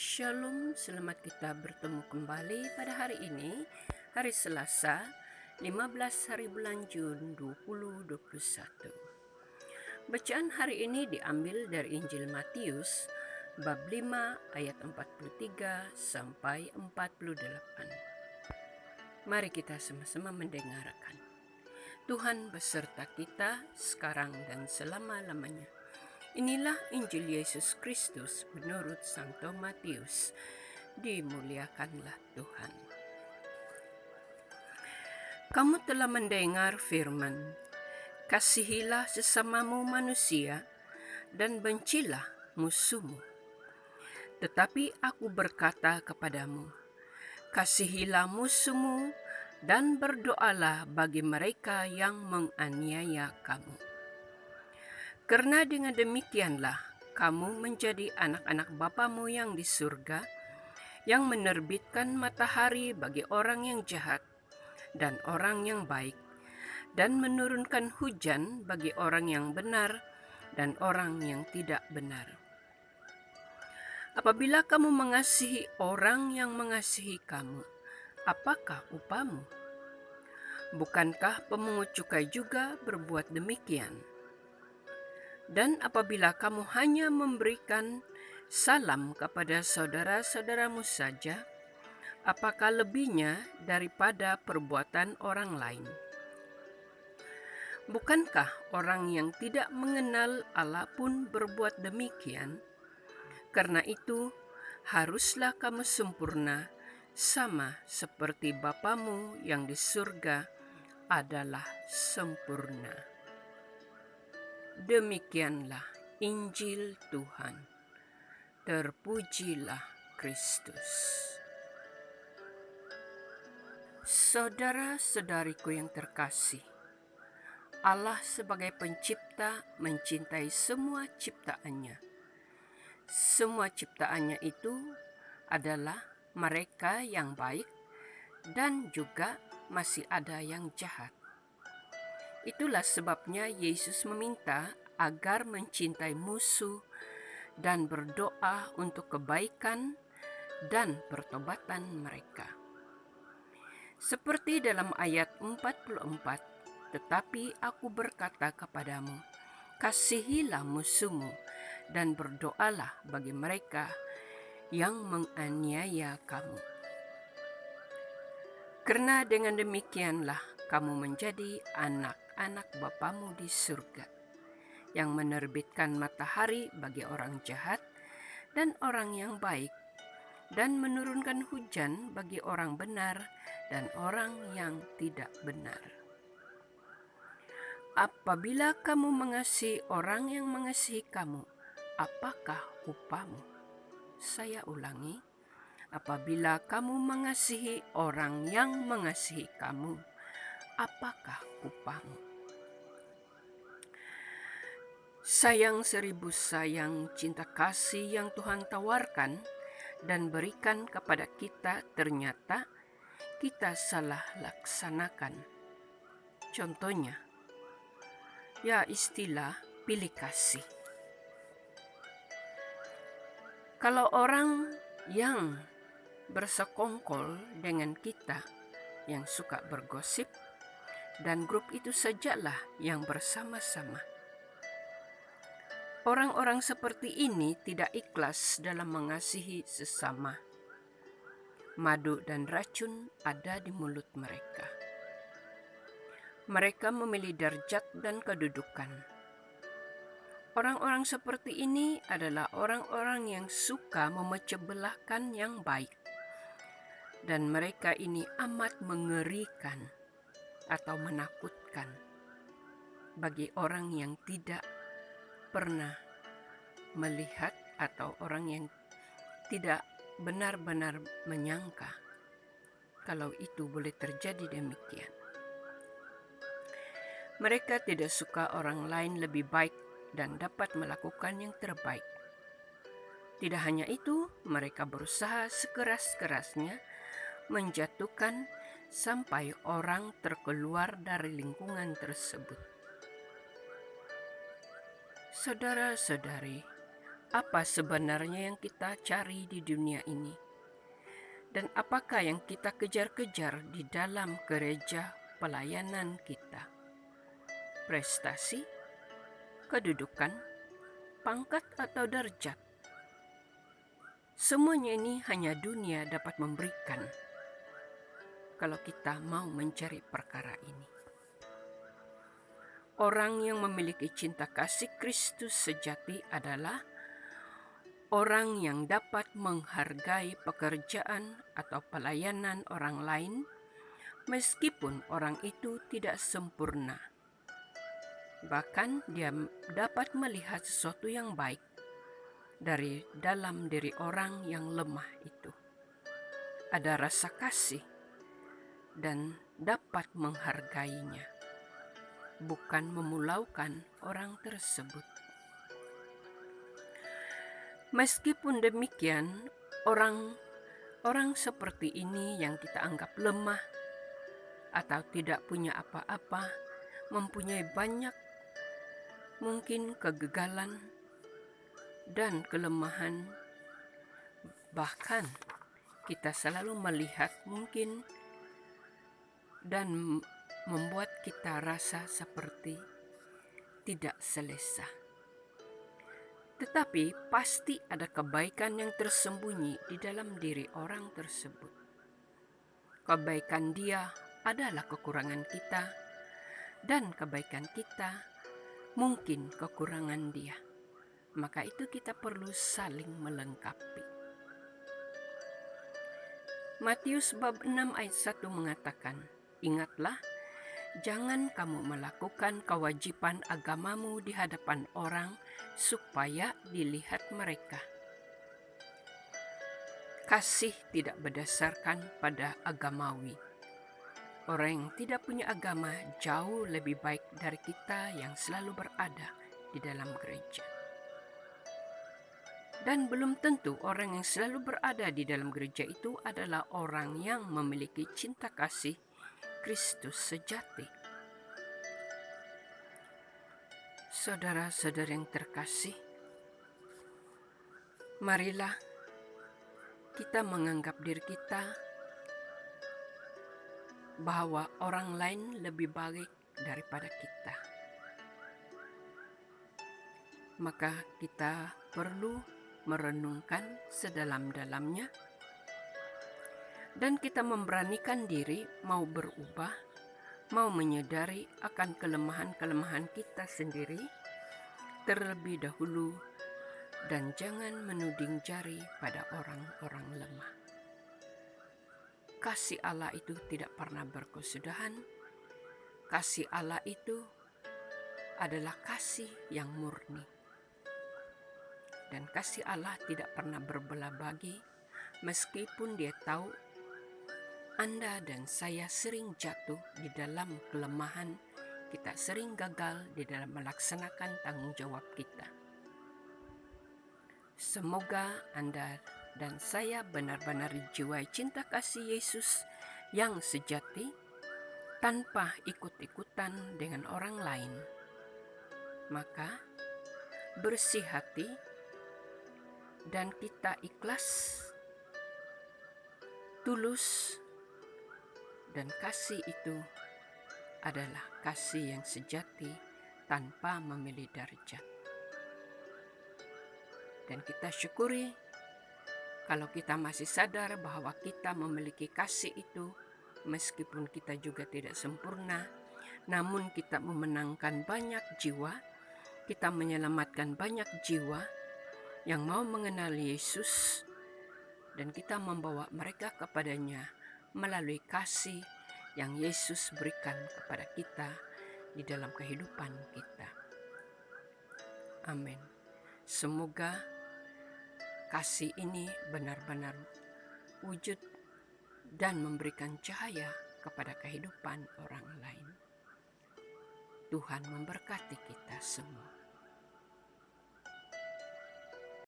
Shalom, selamat kita bertemu kembali pada hari ini, hari Selasa, 15 hari bulan Jun 2021. Bacaan hari ini diambil dari Injil Matius, bab 5 ayat 43 sampai 48. Mari kita sama-sama mendengarkan. Tuhan beserta kita sekarang dan selama-lamanya. Inilah Injil Yesus Kristus menurut Santo Matius. Dimuliakanlah Tuhan. Kamu telah mendengar firman, kasihilah sesamamu manusia dan bencilah musuhmu. Tetapi aku berkata kepadamu, kasihilah musuhmu dan berdoalah bagi mereka yang menganiaya kamu. Karena dengan demikianlah kamu menjadi anak-anak Bapamu yang di surga, yang menerbitkan matahari bagi orang yang jahat dan orang yang baik, dan menurunkan hujan bagi orang yang benar dan orang yang tidak benar. Apabila kamu mengasihi orang yang mengasihi kamu, apakah upamu? Bukankah pemungut cukai juga berbuat demikian? Dan apabila kamu hanya memberikan salam kepada saudara-saudaramu saja, apakah lebihnya daripada perbuatan orang lain? Bukankah orang yang tidak mengenal Allah pun berbuat demikian? Karena itu, haruslah kamu sempurna, sama seperti Bapamu yang di surga adalah sempurna. Demikianlah Injil Tuhan. Terpujilah Kristus. Saudara-saudariku yang terkasih, Allah sebagai pencipta mencintai semua ciptaannya. Semua ciptaannya itu adalah mereka yang baik dan juga masih ada yang jahat. Itulah sebabnya Yesus meminta agar mencintai musuh dan berdoa untuk kebaikan dan pertobatan mereka. Seperti dalam ayat 44, tetapi aku berkata kepadamu, kasihilah musuhmu dan berdoalah bagi mereka yang menganiaya kamu. Karena dengan demikianlah kamu menjadi anak-anak Bapamu di surga, yang menerbitkan matahari bagi orang jahat dan orang yang baik, dan menurunkan hujan bagi orang benar dan orang yang tidak benar. Apabila kamu mengasihi orang yang mengasihi kamu, apakah upamu? Saya ulangi, apabila kamu mengasihi orang yang mengasihi kamu, apakah upamu? Sayang seribu sayang, cinta kasih yang Tuhan tawarkan dan berikan kepada kita ternyata kita salah laksanakan. Contohnya, istilah pilih kasih. Kalau orang yang bersekongkol dengan kita, yang suka bergosip, dan grup itu sajalah yang bersama-sama. Orang-orang seperti ini tidak ikhlas dalam mengasihi sesama. Madu dan racun ada di mulut mereka. Mereka memilih darjat dan kedudukan. Orang-orang seperti ini adalah orang-orang yang suka memecah belahkan yang baik. Dan mereka ini amat mengerikan atau menakutkan bagi orang yang tidak pernah melihat atau orang yang tidak benar-benar menyangka kalau itu boleh terjadi demikian. Mereka tidak suka orang lain lebih baik dan dapat melakukan yang terbaik. Tidak hanya itu, mereka berusaha sekeras-kerasnya menjatuhkan sampai orang terkeluar dari lingkungan tersebut. Saudara-saudari, Apa sebenarnya yang kita cari di dunia ini? Dan apakah yang kita kejar-kejar di dalam gereja pelayanan kita? Prestasi, kedudukan, pangkat atau derajat? Semuanya ini hanya dunia dapat memberikan kalau kita mau mencari perkara ini. Orang yang memiliki cinta kasih Kristus sejati adalah orang yang dapat menghargai pekerjaan atau pelayanan orang lain meskipun orang itu tidak sempurna. Bahkan dia dapat melihat sesuatu yang baik dari dalam diri orang yang lemah itu. Ada rasa kasih dan dapat menghargainya, bukan memulaukan orang tersebut. Meskipun demikian, orang seperti ini yang kita anggap lemah atau tidak punya apa-apa, mempunyai banyak mungkin kegagalan dan kelemahan, bahkan kita selalu melihat mungkin dan membuat kita rasa seperti tidak selesa. Tetapi pasti ada kebaikan yang tersembunyi di dalam diri orang tersebut. Kebaikan dia adalah kekurangan kita, dan kebaikan kita mungkin kekurangan dia. Maka itu kita perlu saling melengkapi. Matius bab 6 ayat 1 mengatakan, "Ingatlah, jangan kamu melakukan kewajiban agamamu di hadapan orang supaya dilihat mereka." Kasih tidak berdasarkan pada agamawi. Orang yang tidak punya agama jauh lebih baik dari kita yang selalu berada di dalam gereja. Dan belum tentu orang yang selalu berada di dalam gereja itu adalah orang yang memiliki cinta kasih Kristus sejati. Saudara-saudara yang terkasih, marilah kita menganggap diri kita bahwa orang lain lebih baik daripada kita. Maka kita perlu merenungkan sedalam-dalamnya dan kita memberanikan diri mau berubah, mau menyadari akan kelemahan-kelemahan kita sendiri terlebih dahulu dan jangan menuding jari pada orang-orang lemah. Kasih Allah itu tidak pernah berkesudahan. Kasih Allah itu adalah kasih yang murni. Dan kasih Allah tidak pernah berbelah bagi, meskipun dia tahu Anda dan saya sering jatuh di dalam kelemahan, kita sering gagal di dalam melaksanakan tanggung jawab kita. Semoga Anda dan saya benar-benar dijiwai cinta kasih Yesus yang sejati tanpa ikut-ikutan dengan orang lain. Maka bersih hati dan kita ikhlas, tulus, dan kasih itu adalah kasih yang sejati tanpa memilih derajat. Dan kita syukuri kalau kita masih sadar bahwa kita memiliki kasih itu, meskipun kita juga tidak sempurna, namun kita memenangkan banyak jiwa, kita menyelamatkan banyak jiwa yang mau mengenal Yesus, dan kita membawa mereka kepadanya melalui kasih yang Yesus berikan kepada kita di dalam kehidupan kita. Amin. Semoga kasih ini benar-benar wujud dan memberikan cahaya kepada kehidupan orang lain. Tuhan memberkati kita semua.